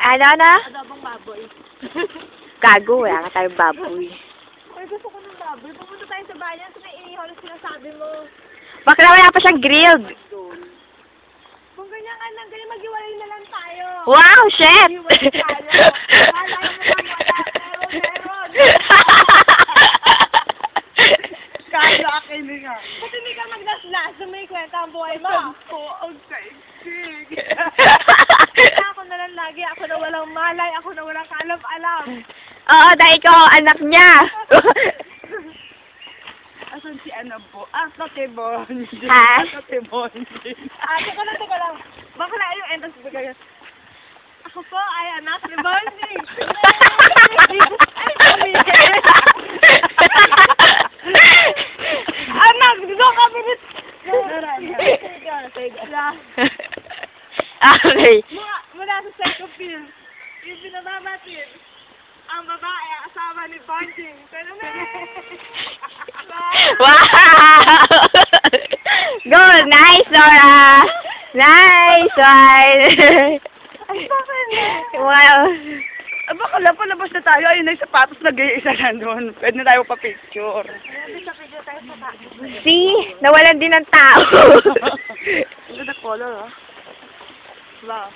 Ano? Adobong baboy. Gago, wala nga tayong baboy. Ay, gusto ko ng baboy. Pumunta tayo sa bayan sa may inihaw na sinasabi mo. Bakla wala pa siyang grilled. Kung ganyan ka lang, ganyan maghiwalay na lang tayo. Wow, chef! Maghiwalay tayo. Wala mo lang wala. Meron. Kaya akin nga. Ba't hindi ka maglaslas na may kwenta ang buhay mo? Oo, ang kaigig. Ako na lang lagi. Ako na walang malay. Ako na walang kaalam-alam. Oo, dahil ikaw ang anak niya. Asan si Anabo? Ate Bonnie. Ha? Ate Bonnie. Teka lang. Bakla yung entrance ko kaya. Ako po ay anak ni Bonnie. Ay, Bonnie. Anak, dito kami dito. Okay. Mula sa second film, yung pinamamatid, ang babae, asawa ni Bonjing. Wow! Good! Nice, Nora! Nice one! Ay, bakit? Wow! Baka palabas na tayo. Ayun na yung sapatos nag-iisa na doon. Pwede na tayo pa-picture. Hindi sa video tayo sa tayo. See? Nawalan din ng tao. Ito na color, oh. Wow.